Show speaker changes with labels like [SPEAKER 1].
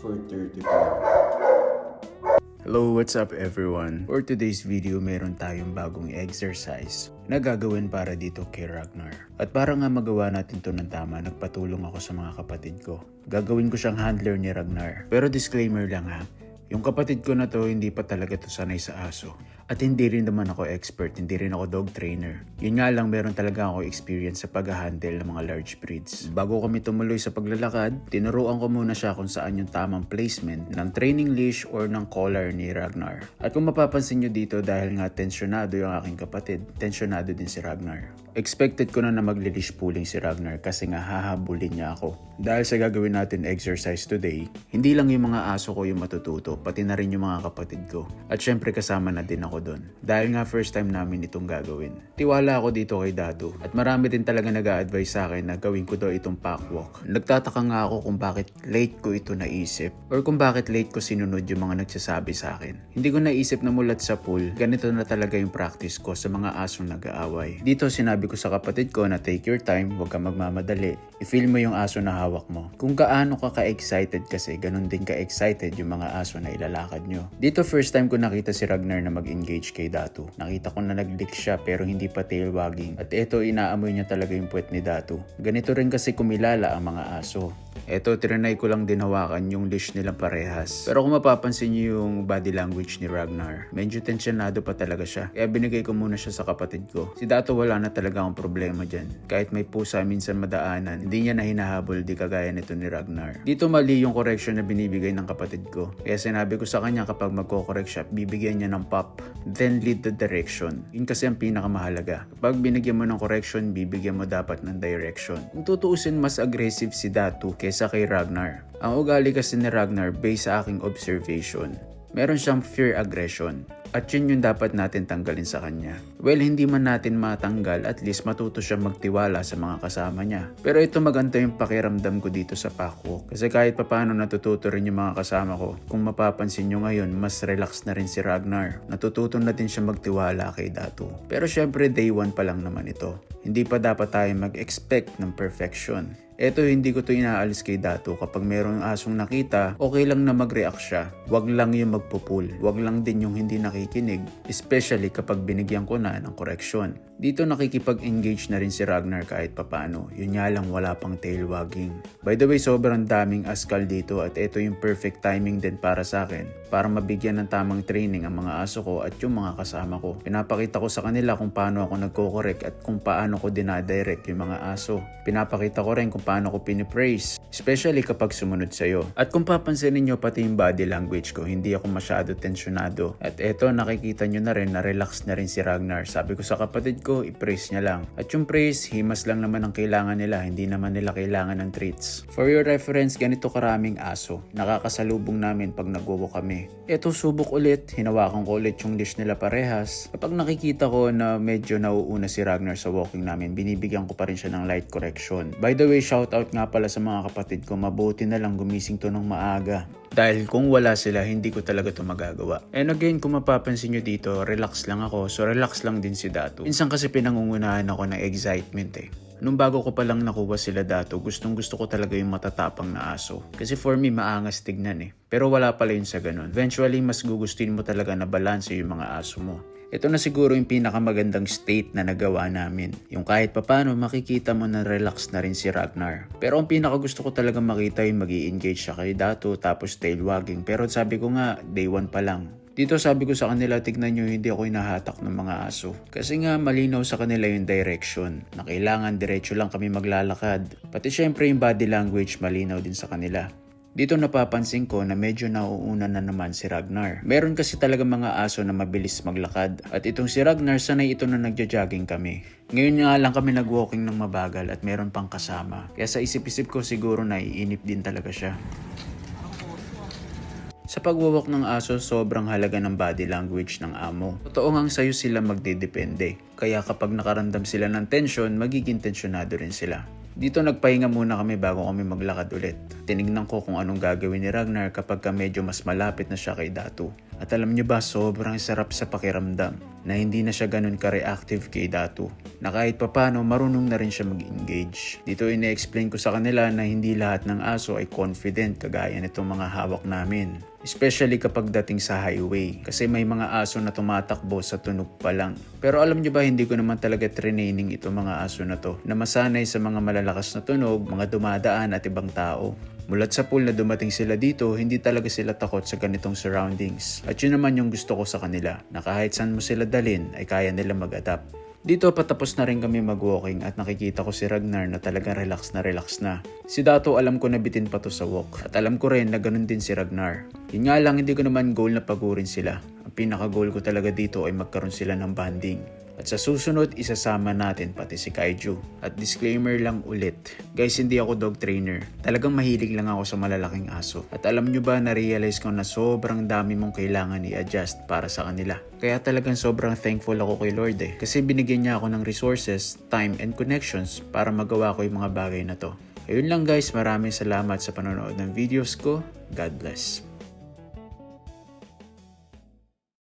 [SPEAKER 1] 4:30 p.m.
[SPEAKER 2] Hello, what's up everyone? For today's video, meron tayong bagong exercise na gagawin para dito kay Ragnar. At para nga magawa natin to ng tama, nagpatulong ako sa mga kapatid ko. Gagawin ko siyang handler ni Ragnar. Pero disclaimer lang ha, yung kapatid ko na to hindi pa talaga to sanay sa aso. At hindi rin naman ako expert, hindi rin ako dog trainer. Yun nga lang, meron talaga ako experience sa pag-handle ng mga large breeds. Bago kami tumuloy sa paglalakad, tinuruan ko muna siya kung saan yung tamang placement ng training leash or ng collar ni Ragnar. At kung mapapansin nyo dito, dahil nga tensyonado yung aking kapatid, tensyonado din si Ragnar. Expected ko na magle-leash pulling si Ragnar kasi nga hahabulin niya ako. Dahil sa gagawin natin exercise today, hindi lang yung mga aso ko yung matututo, pati na rin yung mga kapatid ko. At syempre kasama na din ako doon. Dahil nga first time namin itong gagawin. Tiwala ako dito kay Dado. At marami din talaga nag-a-advise sa akin na gawin ko daw itong pack walk. Nagtataka nga ako kung bakit late ko ito naisip or kung bakit late ko sinunod yung mga nagsasabi sa akin. Hindi ko naisip na mulat sa pool, ganito na talaga yung practice ko sa mga asong nag-aaway. Dito sinabi ko sa kapatid ko na take your time, huwag kang magmamadali. I-feel mo yung aso na hawak mo. Kung gaano ka ka-excited kasi, ganun din ka-excited yung mga aso na ilalakad nyo. Dito first time ko nakita si Ragnar na mag-engage kay Datu. Nakita ko na nag-lick siya pero hindi pa tail wagging. At eto, inaamoy niya talaga yung puwet ni Datu. Ganito rin kasi kumilala ang mga aso. Eto, trinay ko lang din hawakan yung leash nilang parehas. Pero kung mapapansin niyo yung body language ni Ragnar, medyo tensyonado pa talaga siya. Kaya binigay ko muna siya sa kapatid ko. Si Dato wala na talaga akong problema dyan. Kahit may pusa minsan madaanan, hindi niya na hinahabol di kagaya nito ni Ragnar. Dito mali yung correction na binibigay ng kapatid ko. Kaya sinabi ko sa kanya kapag magko-correct siya, bibigyan niya ng pop, then lead the direction. Yun kasi ang pinakamahalaga. Kapag binigyan mo ng correction, bibigyan mo dapat ng direction. Kung tutuusin, mas aggressive si Datu kaysa kay Ragnar. Ang ugali kasi ni Ragnar based sa aking observation, meron siyang fear aggression. At yun yung dapat natin tanggalin sa kanya. Well, hindi man natin matanggal, at least matuto siya magtiwala sa mga kasama niya. Pero ito maganda yung pakiramdam ko dito sa pack walk. Kasi kahit papaano natututo rin yung mga kasama ko. Kung mapapansin nyo ngayon, mas relax na rin si Ragnar. Natututo na din siya magtiwala kay Datu. Pero syempre day 1 pa lang naman ito. Hindi pa dapat tayo mag-expect ng perfection. Eto, hindi ko to inaalis kay Datu. Kapag mayroong asong nakita, okay lang na mag-react siya. Wag lang yung magpupul. Wag lang din yung hindi nakikinig. Especially kapag binigyan ko na ng correction. Dito nakikipag-engage na rin si Ragnar kahit papano. Yun nga lang wala pang tail wagging. By the way, sobrang daming askal dito at ito yung perfect timing din para sa akin. Para mabigyan ng tamang training ang mga aso ko at yung mga kasama ko. Pinapakita ko sa kanila kung paano ako nagko-correct at kung paano ko dinadirect yung mga aso. Pinapakita ko rin kung paano ko pinipraise, especially kapag sumunod sa'yo. At kung papansinin nyo pati yung body language ko, hindi ako masyado tensyonado. At eto, nakikita nyo na rin na relax na rin si Ragnar. Sabi ko sa kapatid ko, i-praise niya lang. At yung praise, himas lang naman ang kailangan nila, hindi naman nila kailangan ng treats. For your reference, ganito karaming aso. Nakakasalubong namin pag nagwo-walk kami. Eto, subok ulit. Hinawakan ko ulit yung leash nila parehas. Kapag nakikita ko na medyo nauuna si Ragnar sa walking namin, binibigyan ko pa rin siya ng light correction. By the way, shoutout nga pala sa mga kapatid ko, mabuti na lang gumising to ng maaga. Dahil kung wala sila, hindi ko talaga to magagawa. And again, kung mapapansin nyo dito, relax lang ako. So relax lang din si Datu. Minsan kasi pinangungunahan ako ng excitement eh. Nung bago ko palang nakuha sila Datu, gustong gusto ko talaga yung matatapang na aso. Kasi for me, maangas tignan eh. Pero wala pala yun sa ganun. Eventually, mas gugustuhin mo talaga na balanse yung mga aso mo. Ito na siguro yung pinakamagandang state na nagawa namin. Yung kahit papano makikita mo na relax na rin si Ragnar. Pero ang pinakagusto ko talaga makita yung mag-i-engage siya kay Datu tapos tail wagging. Pero sabi ko nga, day 1 pa lang. Dito sabi ko sa kanila, tignan nyo, hindi ako hinahatak ng mga aso. Kasi nga malinaw sa kanila yung direction. Na kailangan diretso lang kami maglalakad. Pati syempre yung body language malinaw din sa kanila. Dito napapansin ko na medyo nauuna na naman si Ragnar. Meron kasi talaga mga aso na mabilis maglakad. At itong si Ragnar, sanay ito na nagja-jogging kami. Ngayon nga lang kami nag-walking ng mabagal at meron pang kasama. Kaya sa isip-isip ko siguro naiinip din talaga siya. Sa pagwawalk ng aso, sobrang halaga ng body language ng amo. Totoo ngang sa'yo sila magdedepende. Kaya kapag nakaramdam sila ng tension, magiging tensyonado rin sila. Dito nagpahinga muna kami bago kami maglakad ulit. tinignan ko kung anong gagawin ni Ragnar kapag medyo mas malapit na siya kay Datu. At alam nyo ba, sobrang sarap sa pakiramdam na hindi na siya ganun ka-reactive kay Datu, na kahit papano marunong na rin siya mag-engage. Dito ine-explain ko sa kanila na hindi lahat ng aso ay confident kagaya nitong mga hawak namin. Especially kapag dating sa highway, kasi may mga aso na tumatakbo sa tunog pa lang. Pero alam nyo ba, hindi ko naman talaga training itong mga aso na to na masanay sa mga malalakas na tunog, mga dumadaan at ibang tao. Mulat sa pool na dumating sila dito, hindi talaga sila takot sa ganitong surroundings. At yun naman yung gusto ko sa kanila, na kahit saan mo sila dalhin ay kaya nila mag-adapt. Dito patapos na rin kami mag-walking at nakikita ko si Ragnar na talagang relax na. Si Dato alam ko na bitin pa to sa walk at alam ko rin na ganun din si Ragnar. Yun nga lang, hindi ko naman goal na pagurin sila. Ang pinaka-goal ko talaga dito ay magkaroon sila ng bonding. At sa susunod, isasama natin pati si Kaiju. At disclaimer lang ulit, guys, hindi ako dog trainer. Talagang mahilig lang ako sa malalaking aso. At alam nyo ba, na-realize ko na sobrang dami mong kailangan i-adjust para sa kanila. Kaya talagang sobrang thankful ako kay Lord kasi binigyan niya ako ng resources, time, and connections para magawa ko yung mga bagay na to. Ayun lang guys, maraming salamat sa panonood ng videos ko. God bless.